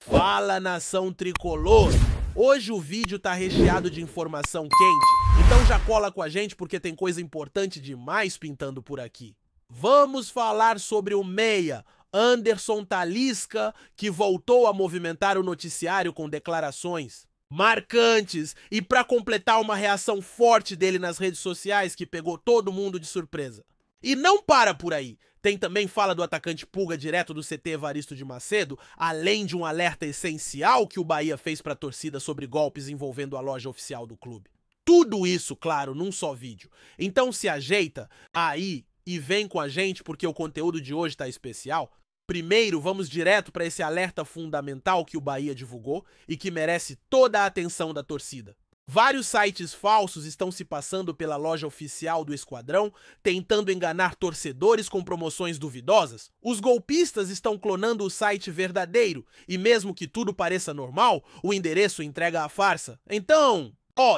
Fala, nação tricolor! Hoje o vídeo tá recheado de informação quente, então já cola com a gente porque tem coisa importante demais pintando por aqui. Vamos falar sobre o meia, Anderson Talisca, que voltou a movimentar o noticiário com declarações marcantes e para completar uma reação forte dele nas redes sociais que pegou todo mundo de surpresa. E não para por aí. Tem também fala do atacante Pulga direto do CT Evaristo de Macedo, além de um alerta essencial que o Bahia fez para a torcida sobre golpes envolvendo a loja oficial do clube. Tudo isso, claro, num só vídeo. Então se ajeita aí e vem com a gente porque o conteúdo de hoje tá especial. Primeiro, vamos direto para esse alerta fundamental que o Bahia divulgou e que merece toda a atenção da torcida. Vários sites falsos estão se passando pela loja oficial do Esquadrão, tentando enganar torcedores com promoções duvidosas. Os golpistas estão clonando o site verdadeiro e mesmo que tudo pareça normal, o endereço entrega a farsa. Então,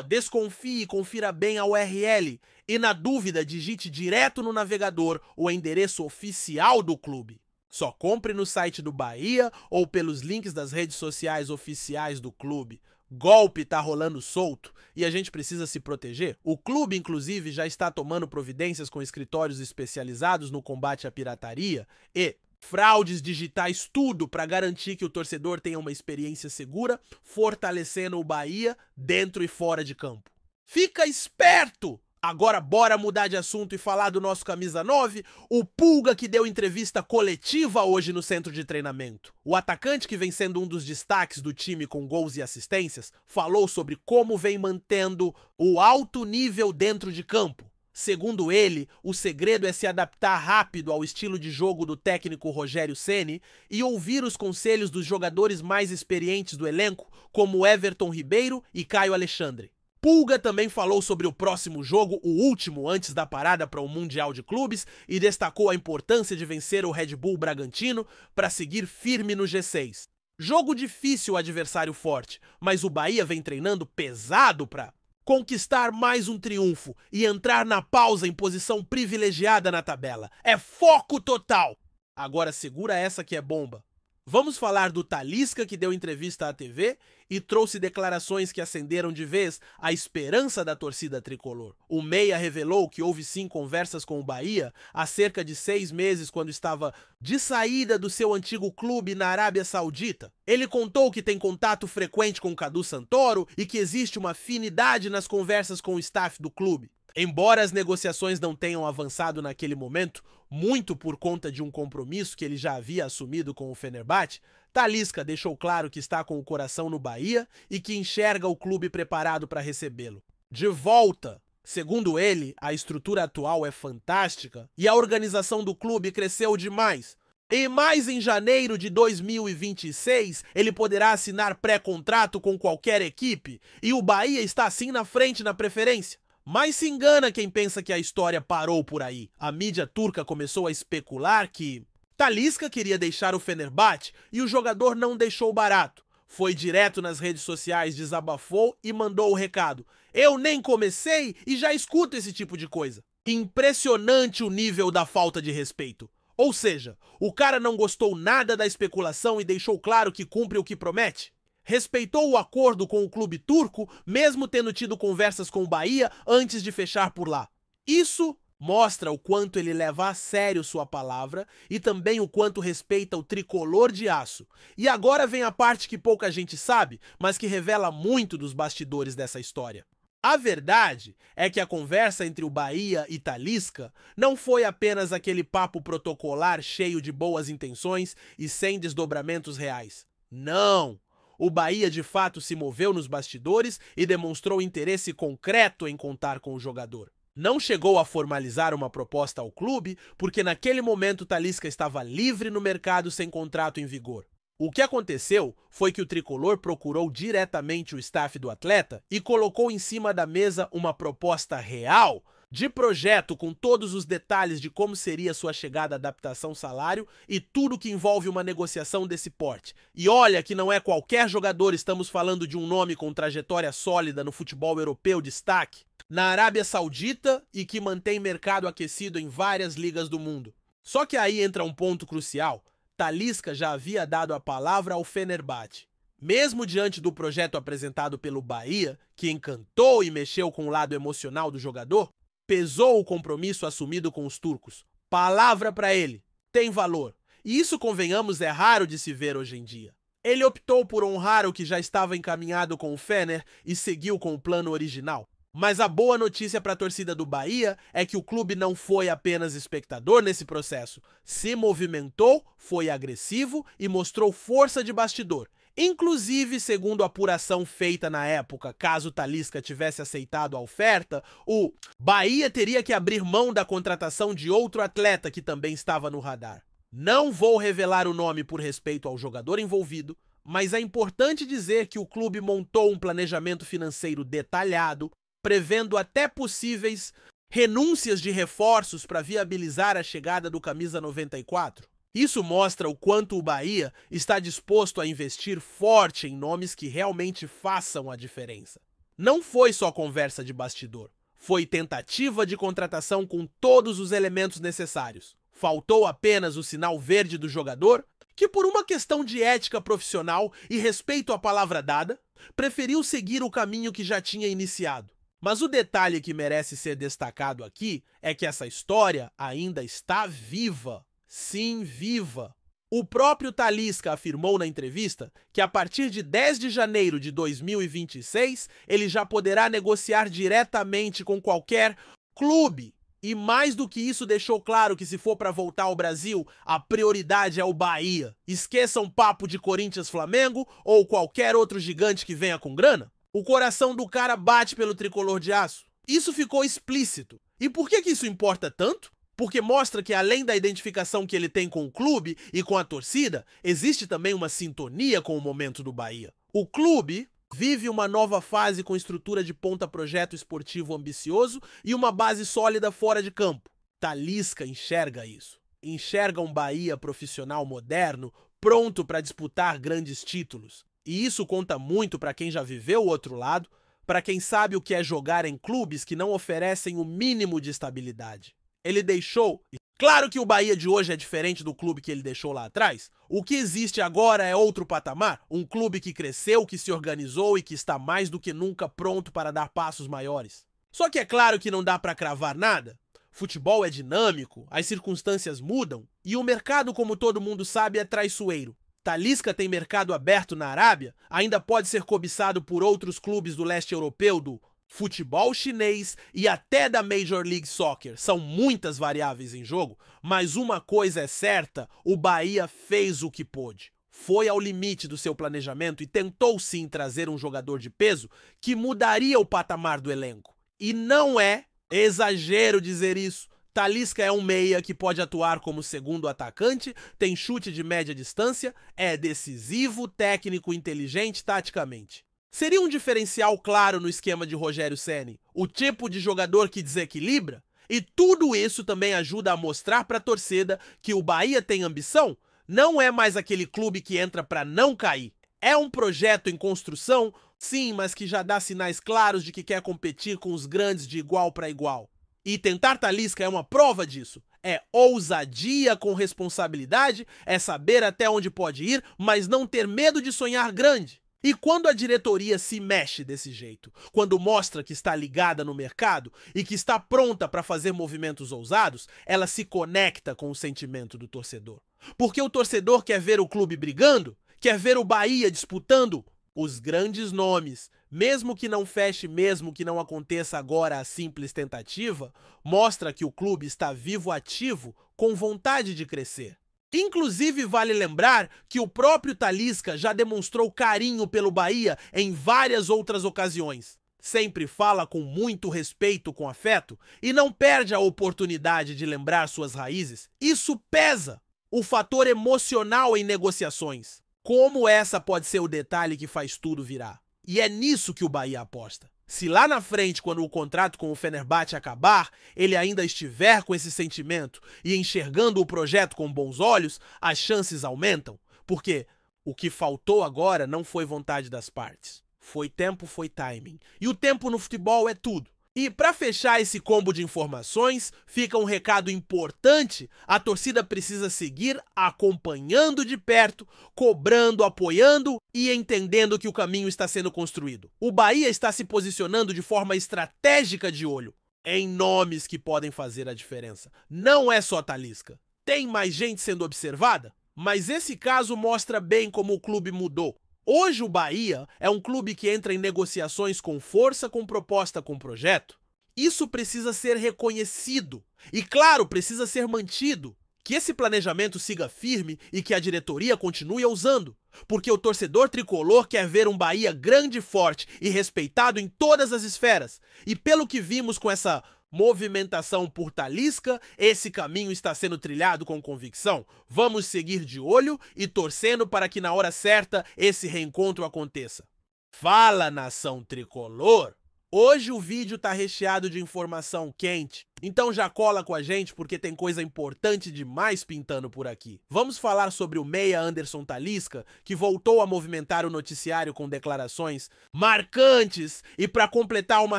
desconfie e confira bem a URL e na dúvida digite direto no navegador o endereço oficial do clube. Só compre no site do Bahia ou pelos links das redes sociais oficiais do clube. Golpe tá rolando solto e a gente precisa se proteger. O clube, inclusive, já está tomando providências com escritórios especializados no combate à pirataria e fraudes digitais, tudo para garantir que o torcedor tenha uma experiência segura, fortalecendo o Bahia dentro e fora de campo. Fica esperto! Agora bora mudar de assunto e falar do nosso camisa 9, o Pulga, que deu entrevista coletiva hoje no centro de treinamento. O atacante, que vem sendo um dos destaques do time com gols e assistências, falou sobre como vem mantendo o alto nível dentro de campo. Segundo ele, o segredo é se adaptar rápido ao estilo de jogo do técnico Rogério Ceni e ouvir os conselhos dos jogadores mais experientes do elenco, como Everton Ribeiro e Caio Alexandre. Pulga também falou sobre o próximo jogo, o último antes da parada para o Mundial de Clubes, e destacou a importância de vencer o Red Bull Bragantino para seguir firme no G6. Jogo difícil, adversário forte, mas o Bahia vem treinando pesado para conquistar mais um triunfo e entrar na pausa em posição privilegiada na tabela. É foco total! Agora segura essa que é bomba. Vamos falar do Talisca, que deu entrevista à TV e trouxe declarações que acenderam de vez a esperança da torcida tricolor. O meia revelou que houve sim conversas com o Bahia há cerca de 6 meses, quando estava de saída do seu antigo clube na Arábia Saudita. Ele contou que tem contato frequente com o Cadu Santoro e que existe uma afinidade nas conversas com o staff do clube. Embora as negociações não tenham avançado naquele momento, muito por conta de um compromisso que ele já havia assumido com o Fenerbahçe, Talisca deixou claro que está com o coração no Bahia e que enxerga o clube preparado para recebê-lo. De volta, segundo ele, a estrutura atual é fantástica e a organização do clube cresceu demais. E mais em janeiro de 2026, ele poderá assinar pré-contrato com qualquer equipe e o Bahia está assim na frente na preferência. Mas se engana quem pensa que a história parou por aí. A mídia turca começou a especular que Talisca queria deixar o Fenerbahçe e o jogador não deixou barato. Foi direto nas redes sociais, desabafou e mandou o recado. Eu nem comecei e já escuto esse tipo de coisa. Impressionante o nível da falta de respeito. Ou seja, o cara não gostou nada da especulação e deixou claro que cumpre o que promete. Respeitou o acordo com o clube turco, mesmo tendo tido conversas com o Bahia antes de fechar por lá. Isso mostra o quanto ele leva a sério sua palavra e também o quanto respeita o tricolor de aço. E agora vem a parte que pouca gente sabe, mas que revela muito dos bastidores dessa história. A verdade é que a conversa entre o Bahia e Talisca não foi apenas aquele papo protocolar cheio de boas intenções e sem desdobramentos reais. Não! O Bahia de fato se moveu nos bastidores e demonstrou interesse concreto em contar com o jogador. Não chegou a formalizar uma proposta ao clube, porque naquele momento Talisca estava livre no mercado sem contrato em vigor. O que aconteceu foi que o tricolor procurou diretamente o staff do atleta e colocou em cima da mesa uma proposta real de projeto com todos os detalhes de como seria sua chegada, adaptação, salário e tudo que envolve uma negociação desse porte. E olha que não é qualquer jogador, estamos falando de um nome com trajetória sólida no futebol europeu, destaque na Arábia Saudita e que mantém mercado aquecido em várias ligas do mundo. Só que aí entra um ponto crucial. Talisca já havia dado a palavra ao Fenerbahçe. Mesmo diante do projeto apresentado pelo Bahia, que encantou e mexeu com o lado emocional do jogador, pesou o compromisso assumido com os turcos. Palavra para ele, tem valor. E isso, convenhamos, é raro de se ver hoje em dia. Ele optou por honrar o que já estava encaminhado com o Fener e seguiu com o plano original. Mas a boa notícia para a torcida do Bahia é que o clube não foi apenas espectador nesse processo. Se movimentou, foi agressivo e mostrou força de bastidor. Inclusive, segundo a apuração feita na época, caso Talisca tivesse aceitado a oferta, o Bahia teria que abrir mão da contratação de outro atleta que também estava no radar. Não vou revelar o nome por respeito ao jogador envolvido, mas é importante dizer que o clube montou um planejamento financeiro detalhado, prevendo até possíveis renúncias de reforços para viabilizar a chegada do camisa 94. Isso mostra o quanto o Bahia está disposto a investir forte em nomes que realmente façam a diferença. Não foi só conversa de bastidor, foi tentativa de contratação com todos os elementos necessários. Faltou apenas o sinal verde do jogador, que por uma questão de ética profissional e respeito à palavra dada, preferiu seguir o caminho que já tinha iniciado. Mas o detalhe que merece ser destacado aqui é que essa história ainda está viva. Sim, viva. O próprio Talisca afirmou na entrevista que a partir de 10 de janeiro de 2026 ele já poderá negociar diretamente com qualquer clube. E mais do que isso, deixou claro que se for para voltar ao Brasil, a prioridade é o Bahia. Esqueçam papo de Corinthians-Flamengo ou qualquer outro gigante que venha com grana. O coração do cara bate pelo tricolor de aço. Isso ficou explícito. E por que isso importa tanto? Porque mostra que além da identificação que ele tem com o clube e com a torcida, existe também uma sintonia com o momento do Bahia. O clube vive uma nova fase com estrutura de ponta projeto esportivo ambicioso e uma base sólida fora de campo. Talisca enxerga isso. Enxerga um Bahia profissional moderno, pronto para disputar grandes títulos. E isso conta muito para quem já viveu o outro lado, para quem sabe o que é jogar em clubes que não oferecem o mínimo de estabilidade. Ele deixou... Claro que o Bahia de hoje é diferente do clube que ele deixou lá atrás. O que existe agora é outro patamar, um clube que cresceu, que se organizou e que está mais do que nunca pronto para dar passos maiores. Só que é claro que não dá para cravar nada. Futebol é dinâmico, as circunstâncias mudam e o mercado, como todo mundo sabe, é traiçoeiro. Talisca tem mercado aberto na Arábia, ainda pode ser cobiçado por outros clubes do leste europeu, do futebol chinês e até da Major League Soccer. São muitas variáveis em jogo, mas uma coisa é certa, o Bahia fez o que pôde. Foi ao limite do seu planejamento e tentou sim trazer um jogador de peso que mudaria o patamar do elenco. E não é exagero dizer isso. Talisca é um meia que pode atuar como segundo atacante, tem chute de média distância, é decisivo, técnico, inteligente taticamente. Seria um diferencial claro no esquema de Rogério Ceni, o tipo de jogador que desequilibra? E tudo isso também ajuda a mostrar para a torcida que o Bahia tem ambição, não é mais aquele clube que entra para não cair. É um projeto em construção, sim, mas que já dá sinais claros de que quer competir com os grandes de igual para igual. E tentar Talisca é uma prova disso. É ousadia com responsabilidade, é saber até onde pode ir, mas não ter medo de sonhar grande. E quando a diretoria se mexe desse jeito, quando mostra que está ligada no mercado e que está pronta para fazer movimentos ousados, ela se conecta com o sentimento do torcedor. Porque o torcedor quer ver o clube brigando, quer ver o Bahia disputando os grandes nomes. Mesmo que não feche, mesmo que não aconteça agora a simples tentativa, mostra que o clube está vivo, ativo, com vontade de crescer. Inclusive, vale lembrar que o próprio Talisca já demonstrou carinho pelo Bahia em várias outras ocasiões. Sempre fala com muito respeito, com afeto, e não perde a oportunidade de lembrar suas raízes. Isso pesa! O fator emocional em negociações. Como essa pode ser o detalhe que faz tudo virar? E é nisso que o Bahia aposta. Se lá na frente, quando o contrato com o Fenerbahçe acabar, ele ainda estiver com esse sentimento e enxergando o projeto com bons olhos, as chances aumentam. Porque o que faltou agora não foi vontade das partes. Foi tempo, foi timing. E o tempo no futebol é tudo. E para fechar esse combo de informações, fica um recado importante: a torcida precisa seguir acompanhando de perto, cobrando, apoiando e entendendo que o caminho está sendo construído. O Bahia está se posicionando de forma estratégica de olho em nomes que podem fazer a diferença. Não é só Talisca. Tem mais gente sendo observada? Mas esse caso mostra bem como o clube mudou. Hoje o Bahia é um clube que entra em negociações com força, com proposta, com projeto. Isso precisa ser reconhecido e, claro, precisa ser mantido. Que esse planejamento siga firme e que a diretoria continue ousando. Porque o torcedor tricolor quer ver um Bahia grande, forte e respeitado em todas as esferas. E pelo que vimos com essa movimentação por Talisca, esse caminho está sendo trilhado com convicção. Vamos seguir de olho e torcendo para que na hora certa esse reencontro aconteça. Fala, nação tricolor! Hoje o vídeo tá recheado de informação quente, então já cola com a gente porque tem coisa importante demais pintando por aqui. Vamos falar sobre o meia Anderson Talisca, que voltou a movimentar o noticiário com declarações marcantes e para completar uma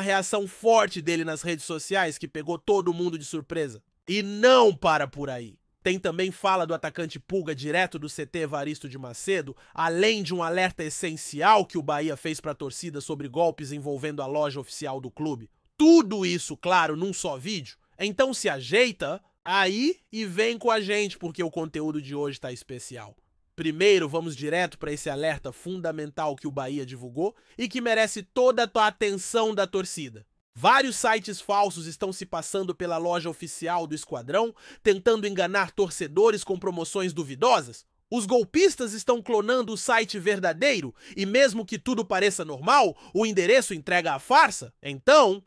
reação forte dele nas redes sociais que pegou todo mundo de surpresa. E não para por aí. Tem também fala do atacante Pulga direto do CT Evaristo de Macedo, além de um alerta essencial que o Bahia fez para a torcida sobre golpes envolvendo a loja oficial do clube. Tudo isso, claro, num só vídeo. Então se ajeita aí e vem com a gente, porque o conteúdo de hoje está especial. Primeiro, vamos direto para esse alerta fundamental que o Bahia divulgou e que merece toda a tua atenção da torcida. Vários sites falsos estão se passando pela loja oficial do esquadrão, tentando enganar torcedores com promoções duvidosas. Os golpistas estão clonando o site verdadeiro e mesmo que tudo pareça normal, o endereço entrega a farsa. Então,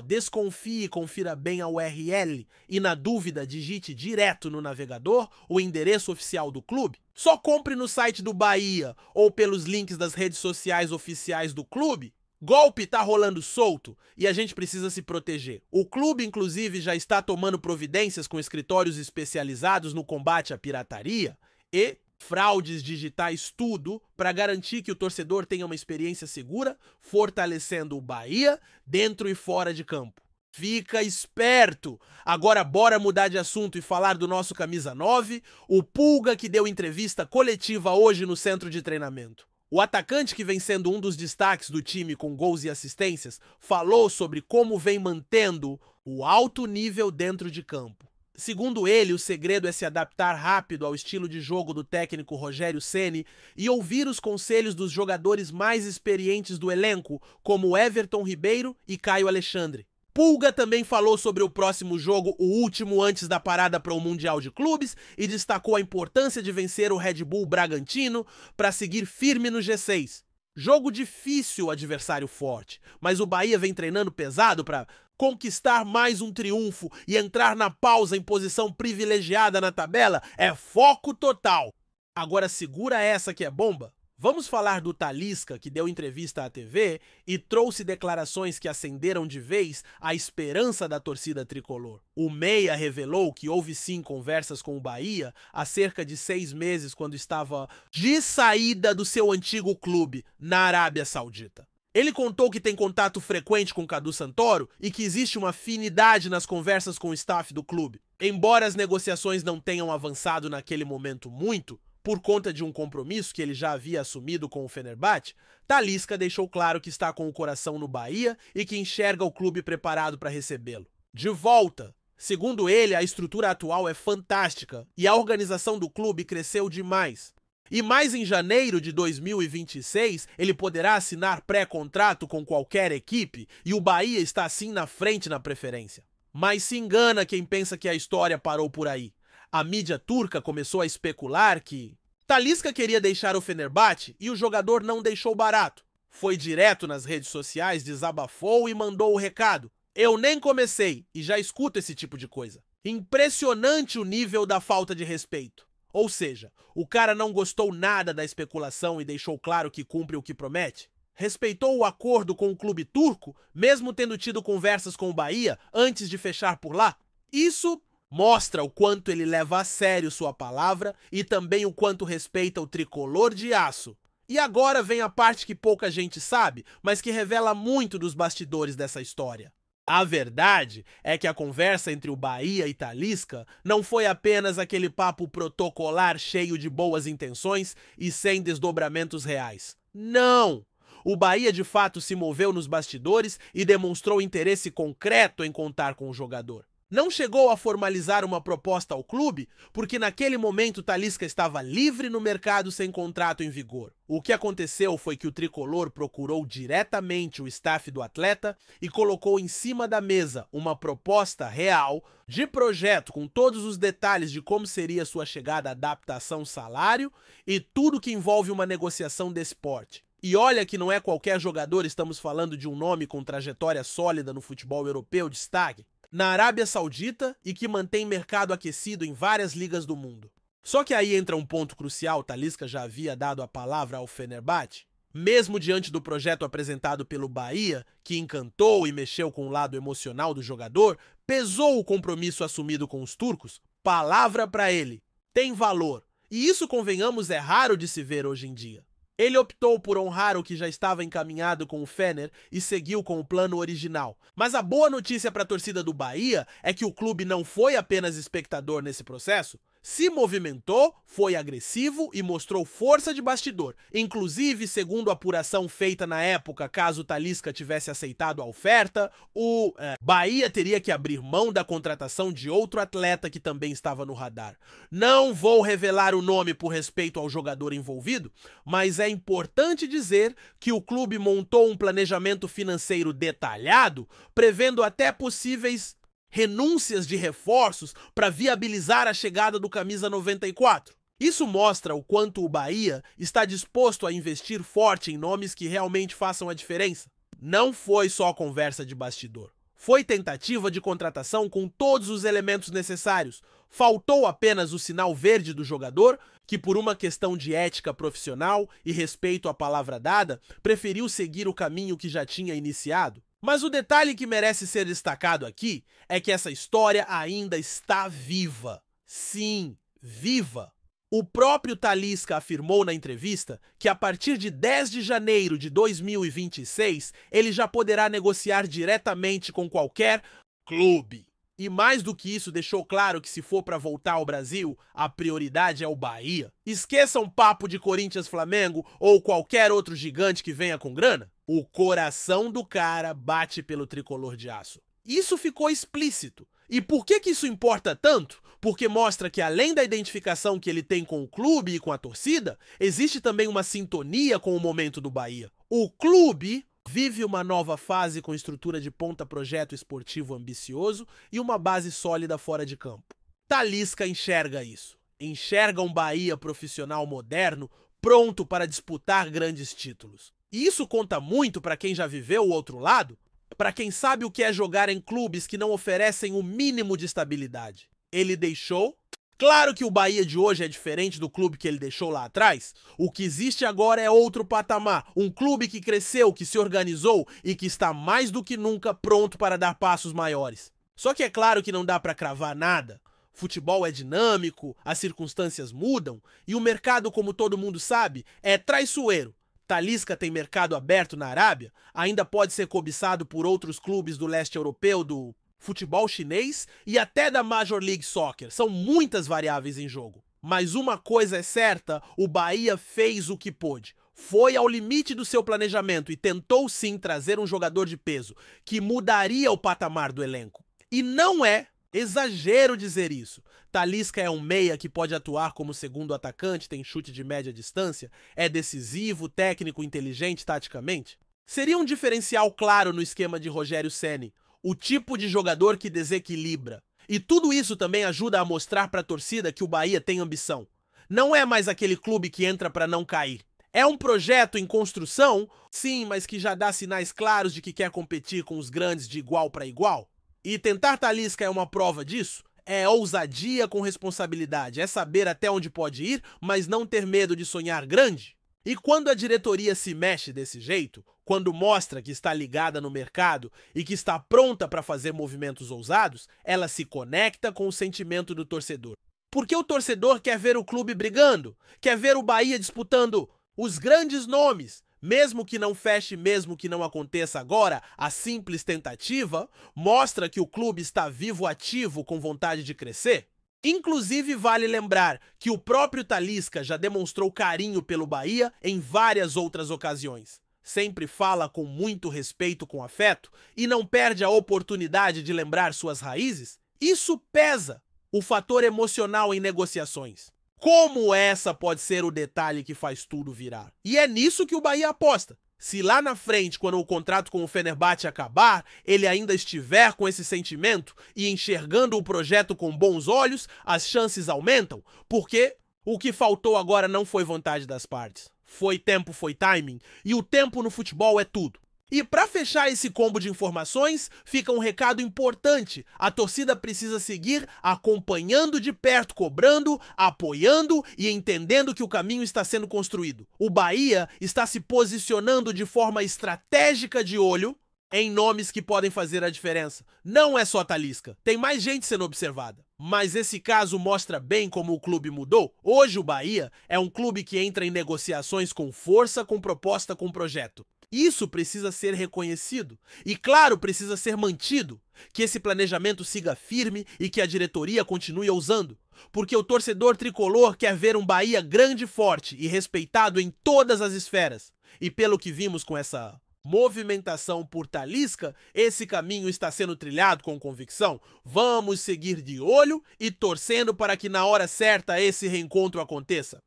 desconfie e confira bem a URL e na dúvida digite direto no navegador o endereço oficial do clube. Só compre no site do Bahia ou pelos links das redes sociais oficiais do clube. Golpe tá rolando solto e a gente precisa se proteger. O clube, inclusive, já está tomando providências com escritórios especializados no combate à pirataria e fraudes digitais, tudo para garantir que o torcedor tenha uma experiência segura, fortalecendo o Bahia dentro e fora de campo. Fica esperto! Agora bora mudar de assunto e falar do nosso camisa 9, o Pulga, que deu entrevista coletiva hoje no centro de treinamento. O atacante, que vem sendo um dos destaques do time com gols e assistências, falou sobre como vem mantendo o alto nível dentro de campo. Segundo ele, o segredo é se adaptar rápido ao estilo de jogo do técnico Rogério Ceni e ouvir os conselhos dos jogadores mais experientes do elenco, como Everton Ribeiro e Caio Alexandre. Pulga também falou sobre o próximo jogo, o último antes da parada para o Mundial de Clubes, e destacou a importância de vencer o Red Bull Bragantino para seguir firme no G6. Jogo difícil, adversário forte, mas o Bahia vem treinando pesado para conquistar mais um triunfo e entrar na pausa em posição privilegiada na tabela. É foco total. Agora segura essa que é bomba. Vamos falar do Talisca, que deu entrevista à TV e trouxe declarações que acenderam de vez a esperança da torcida tricolor. O meia revelou que houve sim conversas com o Bahia há cerca de 6 meses, quando estava de saída do seu antigo clube, na Arábia Saudita. Ele contou que tem contato frequente com Cadu Santoro e que existe uma afinidade nas conversas com o staff do clube. Embora as negociações não tenham avançado naquele momento muito, por conta de um compromisso que ele já havia assumido com o Fenerbahçe, Talisca deixou claro que está com o coração no Bahia e que enxerga o clube preparado para recebê-lo. De volta! Segundo ele, a estrutura atual é fantástica e a organização do clube cresceu demais. E mais em janeiro de 2026, ele poderá assinar pré-contrato com qualquer equipe e o Bahia está assim na frente na preferência. Mas se engana quem pensa que a história parou por aí. A mídia turca começou a especular que Talisca queria deixar o Fenerbahçe e o jogador não deixou barato. Foi direto nas redes sociais, desabafou e mandou o recado. Eu nem comecei e já escuto esse tipo de coisa. Impressionante o nível da falta de respeito. Ou seja, o cara não gostou nada da especulação e deixou claro que cumpre o que promete. Respeitou o acordo com o clube turco, mesmo tendo tido conversas com o Bahia antes de fechar por lá. Isso mostra o quanto ele leva a sério sua palavra e também o quanto respeita o tricolor de aço. E agora vem a parte que pouca gente sabe, mas que revela muito dos bastidores dessa história. A verdade é que a conversa entre o Bahia e Talisca não foi apenas aquele papo protocolar cheio de boas intenções e sem desdobramentos reais. Não! O Bahia de fato se moveu nos bastidores e demonstrou interesse concreto em contar com o jogador. Não chegou a formalizar uma proposta ao clube, porque naquele momento Talisca estava livre no mercado sem contrato em vigor. O que aconteceu foi que o tricolor procurou diretamente o staff do atleta e colocou em cima da mesa uma proposta real de projeto com todos os detalhes de como seria sua chegada, adaptação, salário e tudo que envolve uma negociação desse porte. E olha que não é qualquer jogador, estamos falando de um nome com trajetória sólida no futebol europeu, destaque na Arábia Saudita e que mantém mercado aquecido em várias ligas do mundo. Só que aí entra um ponto crucial, Talisca já havia dado a palavra ao Fenerbahçe. Mesmo diante do projeto apresentado pelo Bahia, que encantou e mexeu com o lado emocional do jogador, pesou o compromisso assumido com os turcos, palavra para ele, tem valor. E isso, convenhamos, é raro de se ver hoje em dia. Ele optou por honrar o que já estava encaminhado com o Fener e seguiu com o plano original. Mas a boa notícia para a torcida do Bahia é que o clube não foi apenas espectador nesse processo, se movimentou, foi agressivo e mostrou força de bastidor. Inclusive, segundo a apuração feita na época, caso o Talisca tivesse aceitado a oferta, o Bahia teria que abrir mão da contratação de outro atleta que também estava no radar. Não vou revelar o nome por respeito ao jogador envolvido, mas é importante dizer que o clube montou um planejamento financeiro detalhado, prevendo até possíveis renúncias de reforços para viabilizar a chegada do camisa 94. Isso mostra o quanto o Bahia está disposto a investir forte em nomes que realmente façam a diferença. Não foi só conversa de bastidor. Foi tentativa de contratação com todos os elementos necessários. Faltou apenas o sinal verde do jogador, que por uma questão de ética profissional e respeito à palavra dada, preferiu seguir o caminho que já tinha iniciado. Mas o detalhe que merece ser destacado aqui é que essa história ainda está viva. Sim, viva. O próprio Talisca afirmou na entrevista que a partir de 10 de janeiro de 2026 ele já poderá negociar diretamente com qualquer clube. E mais do que isso, deixou claro que se for para voltar ao Brasil, a prioridade é o Bahia. Esqueçam papo de Corinthians-Flamengo ou qualquer outro gigante que venha com grana. O coração do cara bate pelo tricolor de aço. Isso ficou explícito. E por que isso importa tanto? Porque mostra que além da identificação que ele tem com o clube e com a torcida, existe também uma sintonia com o momento do Bahia. O clube vive uma nova fase com estrutura de ponta, projeto esportivo ambicioso e uma base sólida fora de campo. Talisca enxerga isso. Enxerga um Bahia profissional moderno, pronto para disputar grandes títulos. E isso conta muito para quem já viveu o outro lado, para quem sabe o que é jogar em clubes que não oferecem o mínimo de estabilidade. Ele deixou. Claro que o Bahia de hoje é diferente do clube que ele deixou lá atrás. O que existe agora é outro patamar. Um clube que cresceu, que se organizou e que está mais do que nunca pronto para dar passos maiores. Só que é claro que não dá para cravar nada. Futebol é dinâmico, as circunstâncias mudam e o mercado, como todo mundo sabe, é traiçoeiro. Talisca tem mercado aberto na Arábia, ainda pode ser cobiçado por outros clubes do leste europeu, do futebol chinês e até da Major League Soccer. São muitas variáveis em jogo. Mas uma coisa é certa, o Bahia fez o que pôde. Foi ao limite do seu planejamento e tentou sim trazer um jogador de peso que mudaria o patamar do elenco. E não é exagero dizer isso. Talisca é um meia que pode atuar como segundo atacante, tem chute de média distância, é decisivo, técnico, inteligente taticamente. Seria um diferencial claro no esquema de Rogério Ceni, o tipo de jogador que desequilibra. E tudo isso também ajuda a mostrar para a torcida que o Bahia tem ambição. Não é mais aquele clube que entra para não cair. É um projeto em construção, sim, mas que já dá sinais claros de que quer competir com os grandes de igual para igual. E tentar Talisca é uma prova disso. É ousadia com responsabilidade, é saber até onde pode ir, mas não ter medo de sonhar grande. E quando a diretoria se mexe desse jeito, quando mostra que está ligada no mercado e que está pronta para fazer movimentos ousados, ela se conecta com o sentimento do torcedor. Porque o torcedor quer ver o clube brigando, quer ver o Bahia disputando os grandes nomes, Mesmo que não feche, mesmo que não aconteça agora, a simples tentativa mostra que o clube está vivo, ativo, com vontade de crescer. Inclusive, vale lembrar que o próprio Talisca já demonstrou carinho pelo Bahia em várias outras ocasiões. Sempre fala com muito respeito, com afeto, e não perde a oportunidade de lembrar suas raízes. Isso pesa o fator emocional em negociações. Como essa pode ser o detalhe que faz tudo virar? E é nisso que o Bahia aposta. Se lá na frente, quando o contrato com o Fenerbahçe acabar, ele ainda estiver com esse sentimento e enxergando o projeto com bons olhos, as chances aumentam, porque o que faltou agora não foi vontade das partes. Foi tempo, foi timing, e o tempo no futebol é tudo. E para fechar esse combo de informações, fica um recado importante. A torcida precisa seguir acompanhando de perto, cobrando, apoiando e entendendo que o caminho está sendo construído. O Bahia está se posicionando de forma estratégica de olho em nomes que podem fazer a diferença. Não é só Talisca, tem mais gente sendo observada. Mas esse caso mostra bem como o clube mudou. Hoje o Bahia é um clube que entra em negociações com força, com proposta, com projeto. Isso precisa ser reconhecido e, claro, precisa ser mantido, que esse planejamento siga firme e que a diretoria continue ousando, porque o torcedor tricolor quer ver um Bahia grande, forte e respeitado em todas as esferas. E pelo que vimos com essa movimentação por Talisca, esse caminho está sendo trilhado com convicção. Vamos seguir de olho e torcendo para que na hora certa esse reencontro aconteça.